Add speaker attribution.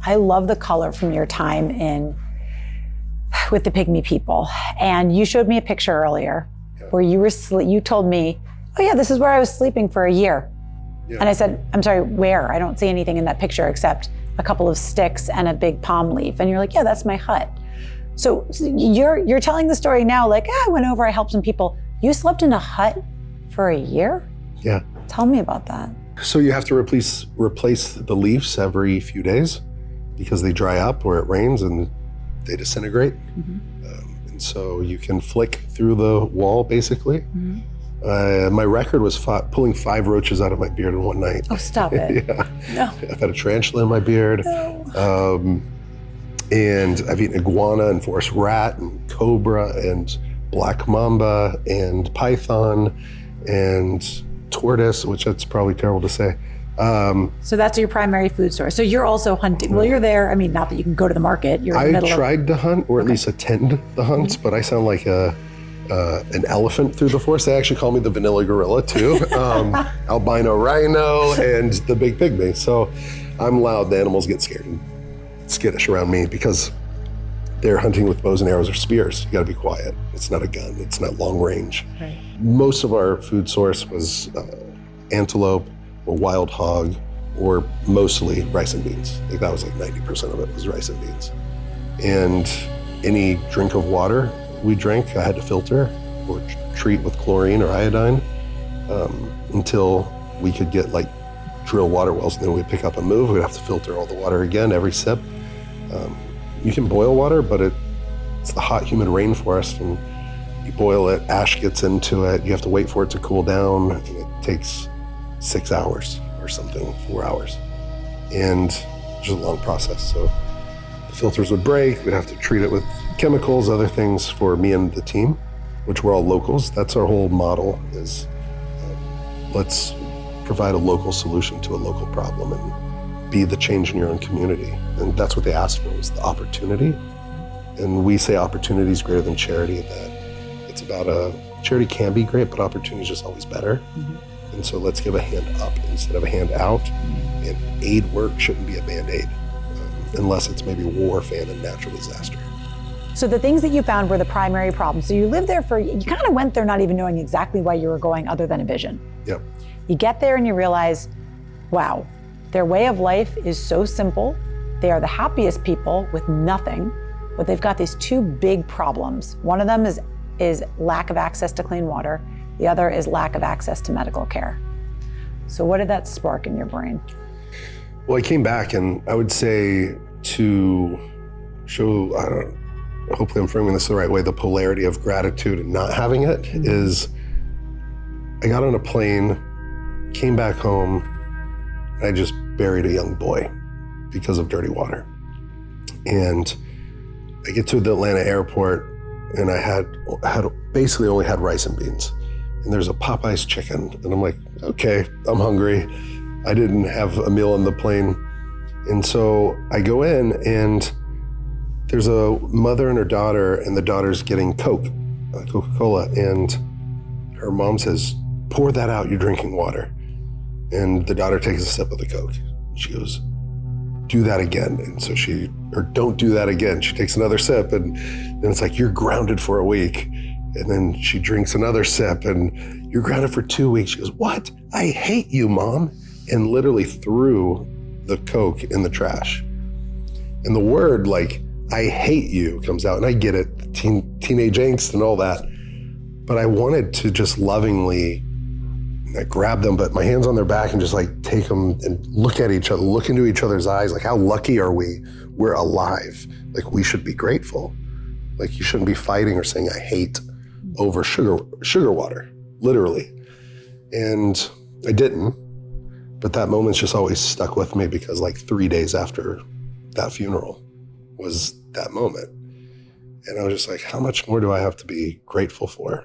Speaker 1: I love the color from your time with the pygmy people. And you showed me a picture earlier where you told me, oh yeah, this is where I was sleeping for a year. Yeah. And I said, I'm sorry, where? I don't see anything in that picture except a couple of sticks and a big palm leaf. And you're like, yeah, that's my hut. So you're telling the story now like, I went over, I helped some people. You slept in a hut for a year?
Speaker 2: Yeah.
Speaker 1: Tell me about that.
Speaker 2: So you have to replace the leaves every few days because they dry up or it rains and they disintegrate. Mm-hmm. And so you can flick through the wall basically. Mm-hmm. My record was pulling 5 roaches out of my beard in one night.
Speaker 1: Oh, stop it.
Speaker 2: Yeah.
Speaker 1: No.
Speaker 2: I've had a tarantula in my beard.
Speaker 1: No.
Speaker 2: And I've eaten iguana and forest rat and cobra and black mamba and python and tortoise, which that's probably terrible to say.
Speaker 1: So that's your primary food source. So you're also hunting. Well, you're there. I mean, not that you can go to the market. You're in the middle
Speaker 2: tried to hunt or at least attend the hunts, but I sound like an elephant through the forest. They actually call me the vanilla gorilla too. Albino rhino and the big pygmy. So I'm loud. The animals get scared and skittish around me because they're hunting with bows and arrows or spears. You gotta be quiet. It's not a gun, it's not long range. Right. Most of our food source was antelope or wild hog or mostly rice and beans. I think that was like 90% of it was rice and beans. And any drink of water we drank, I had to filter or treat with chlorine or iodine until we could get drill water wells, and then we'd pick up and move. We'd have to filter all the water again, every sip. You can boil water, but it's the hot, humid rainforest, and you boil it, ash gets into it, you have to wait for it to cool down, and it takes 6 hours or something, 4 hours. And it's a long process, so the filters would break, we'd have to treat it with chemicals, other things for me and the team, which we're all locals. That's our whole model is let's provide a local solution to a local problem and be the change in your own community. And that's what they asked for, was the opportunity. And we say opportunity is greater than charity, that it's about charity can be great, but opportunity is just always better. Mm-hmm. And so let's give a hand up instead of a hand out. Mm-hmm. And aid work shouldn't be a Band-Aid, unless it's maybe war, famine, natural disaster.
Speaker 1: So the things that you found were the primary problem. So you lived there you kind of went there not even knowing exactly why you were going other than a vision.
Speaker 2: Yep.
Speaker 1: You get there and you realize, wow, their way of life is so simple. They are the happiest people with nothing, but they've got these 2 big problems. One of them is lack of access to clean water. The other is lack of access to medical care. So what did that spark in your brain?
Speaker 2: Well, I came back, and I would say to show, hopefully I'm framing this the right way, the polarity of gratitude and not having it is, I got on a plane, came back home, and I just buried a young boy because of dirty water. And I get to the Atlanta airport, and I had basically only had rice and beans. And there's a Popeye's chicken, and I'm like, okay, I'm hungry. I didn't have a meal on the plane. And so I go in, and there's a mother and her daughter, and the daughter's getting Coca-Cola, and her mom says, pour that out, you're drinking water. And the daughter takes a sip of the Coke. She goes, do that again. And so don't do that again. She takes another sip, and then it's like, you're grounded for a week. And then she drinks another sip, and you're grounded for 2 weeks. She goes, what? I hate you, Mom. And literally threw the Coke in the trash. And the word I hate you comes out, and I get it, teenage angst and all that. But I wanted to just lovingly grab them, but my hands on their back and just take them and look at each other, look into each other's eyes. How lucky are we? We're alive. We should be grateful. You shouldn't be fighting or saying I hate over sugar water, literally. And I didn't, but that moment's just always stuck with me because 3 days after that funeral was that moment. And I was just how much more do I have to be grateful for?